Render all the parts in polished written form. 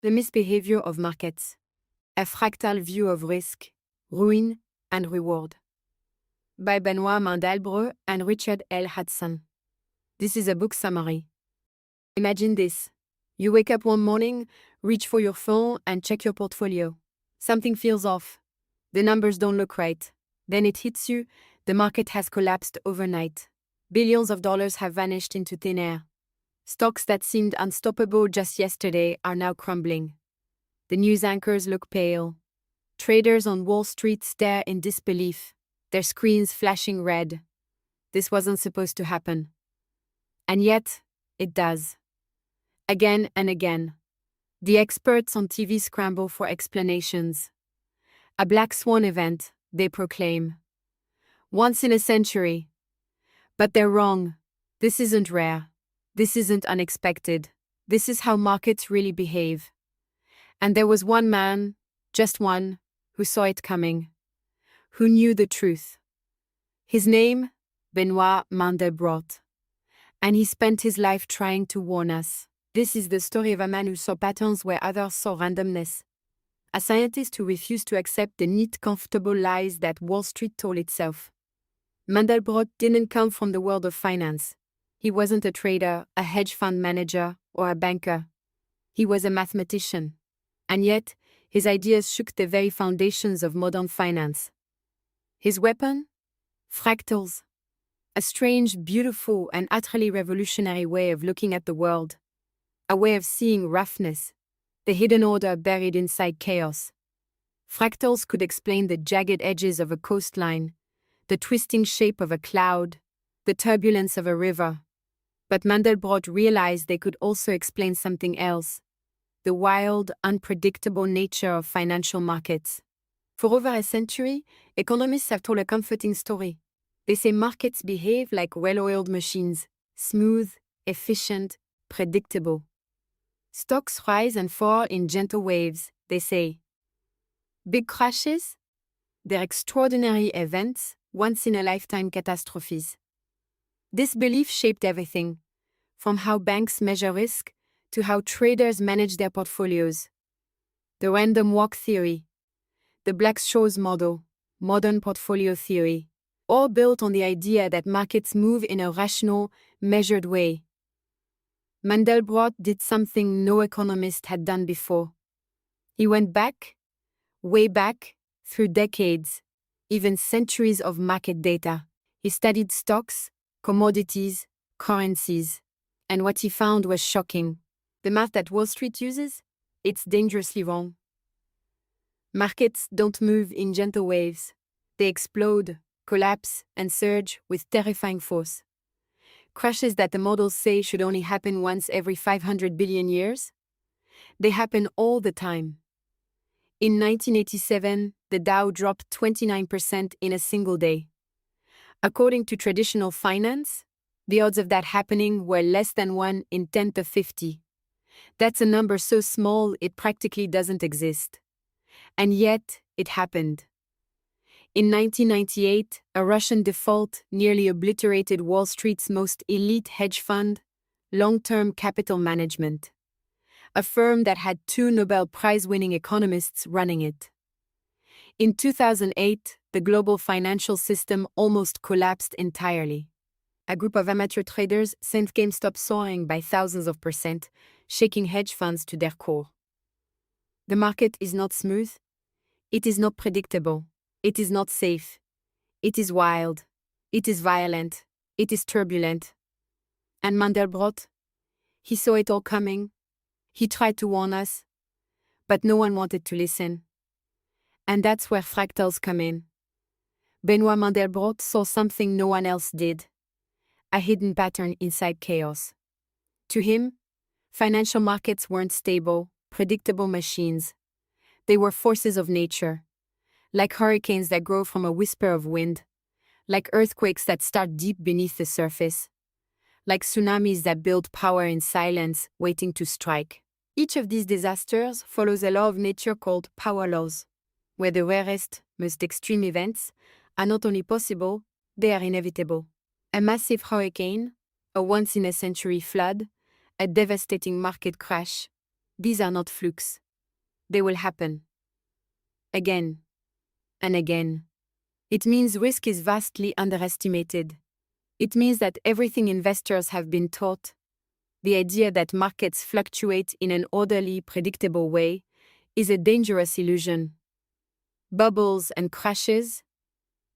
The Misbehavior of Markets. A Fractal View of Risk, Ruin, and Reward. By Benoit Mandelbrot and Richard L. Hudson. This is a book summary. Imagine this. You wake up one morning, reach for your phone, and check your portfolio. Something feels off. The numbers don't look right. Then it hits you, the market has collapsed overnight. Billions of dollars have vanished into thin air. Stocks that seemed unstoppable just yesterday are now crumbling. The news anchors look pale. Traders on Wall Street stare in disbelief, their screens flashing red. This wasn't supposed to happen. And yet, it does. Again and again. The experts on TV scramble for explanations. A black swan event, they proclaim. Once in a century. But they're wrong. This isn't rare. This isn't unexpected. This is how markets really behave. And there was one man, just one, who saw it coming. Who knew the truth. His name? Benoit Mandelbrot. And he spent his life trying to warn us. This is the story of a man who saw patterns where others saw randomness. A scientist who refused to accept the neat, comfortable lies that Wall Street told itself. Mandelbrot didn't come from the world of finance. He wasn't a trader, a hedge fund manager, or a banker. He was a mathematician. And yet, his ideas shook the very foundations of modern finance. His weapon? Fractals. A strange, beautiful, and utterly revolutionary way of looking at the world. A way of seeing roughness, the hidden order buried inside chaos. Fractals could explain the jagged edges of a coastline, the twisting shape of a cloud, the turbulence of a river. But Mandelbrot realized they could also explain something else, the wild, unpredictable nature of financial markets. For over a century, economists have told a comforting story. They say markets behave like well-oiled machines, smooth, efficient, predictable. Stocks rise and fall in gentle waves, they say. Big crashes? They're extraordinary events, once-in-a-lifetime catastrophes. This belief shaped everything, from how banks measure risk to how traders manage their portfolios. The random walk theory, the Black-Scholes model, modern portfolio theory, all built on the idea that markets move in a rational, measured way. Mandelbrot did something no economist had done before. He went back, way back, through decades, even centuries of market data. He studied stocks, commodities, currencies, and what he found was shocking. The math that Wall Street uses? It's dangerously wrong. Markets don't move in gentle waves. They explode, collapse, and surge with terrifying force. Crashes that the models say should only happen once every 500 billion years? They happen all the time. In 1987, the Dow dropped 29% in a single day. According to traditional finance, the odds of that happening were less than 1 in 10 to 50. That's a number so small it practically doesn't exist. And yet, it happened. In 1998, a Russian default nearly obliterated Wall Street's most elite hedge fund, Long-Term Capital Management, a firm that had 2 Nobel Prize-winning economists running it. In 2008, the global financial system almost collapsed entirely. A group of amateur traders sent GameStop soaring by thousands of %, shaking hedge funds to their core. The market is not smooth. It is not predictable. It is not safe. It is wild. It is violent. It is turbulent. And Mandelbrot? He saw it all coming. He tried to warn us. But no one wanted to listen. And that's where fractals come in. Benoit Mandelbrot saw something no one else did. A hidden pattern inside chaos. To him, financial markets weren't stable, predictable machines. They were forces of nature. Like hurricanes that grow from a whisper of wind. Like earthquakes that start deep beneath the surface. Like tsunamis that build power in silence, waiting to strike. Each of these disasters follows a law of nature called power laws, where the rarest, most extreme events are not only possible, they are inevitable. A massive hurricane, a once-in-a-century flood, a devastating market crash. These are not flukes. They will happen. Again and again. It means risk is vastly underestimated. It means that everything investors have been taught, the idea that markets fluctuate in an orderly, predictable way, is a dangerous illusion. Bubbles and crashes,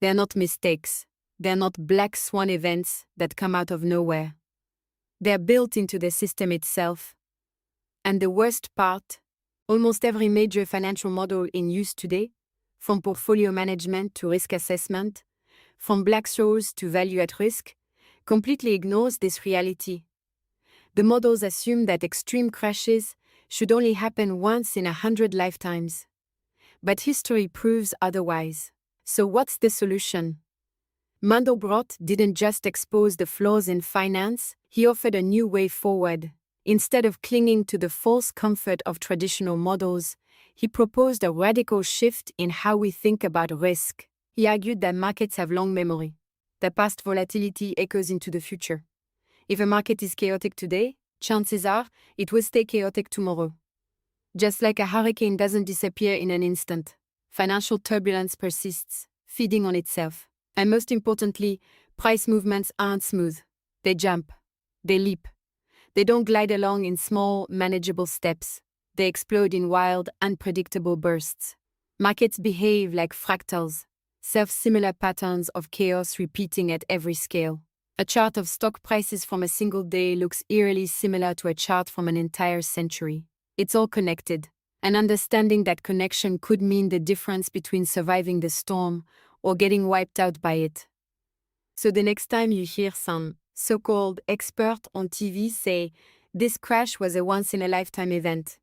they're not mistakes. They're not black swan events that come out of nowhere. They're built into the system itself. And the worst part, almost every major financial model in use today, from portfolio management to risk assessment, from Black-Scholes to value at risk, completely ignores this reality. The models assume that extreme crashes should only happen once in 100 lifetimes. But history proves otherwise. So what's the solution? Mandelbrot didn't just expose the flaws in finance, he offered a new way forward. Instead of clinging to the false comfort of traditional models, he proposed a radical shift in how we think about risk. He argued that markets have long memory. The past volatility echoes into the future. If a market is chaotic today, chances are it will stay chaotic tomorrow. Just like a hurricane doesn't disappear in an instant, financial turbulence persists, feeding on itself. And most importantly, price movements aren't smooth. They jump. They leap. They don't glide along in small, manageable steps. They explode in wild, unpredictable bursts. Markets behave like fractals, self-similar patterns of chaos repeating at every scale. A chart of stock prices from a single day looks eerily similar to a chart from an entire century. It's all connected, and understanding that connection could mean the difference between surviving the storm or getting wiped out by it. So the next time you hear some so-called expert on TV say, "This crash was a once-in-a-lifetime event,"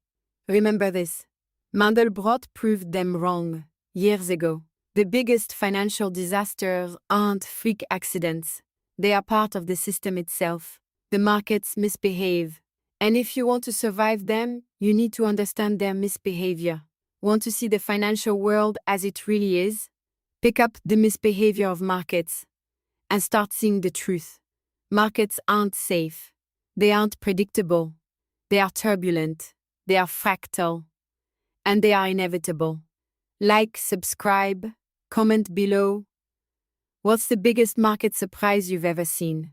remember this. Mandelbrot proved them wrong years ago. The biggest financial disasters aren't freak accidents. They are part of the system itself. The markets misbehave. And if you want to survive them, you need to understand their misbehavior. Want to see the financial world as it really is? Pick up The Misbehavior of Markets and start seeing the truth. Markets aren't safe. They aren't predictable. They are turbulent. They are fractal. And they are inevitable. Like, subscribe, comment below. What's the biggest market surprise you've ever seen?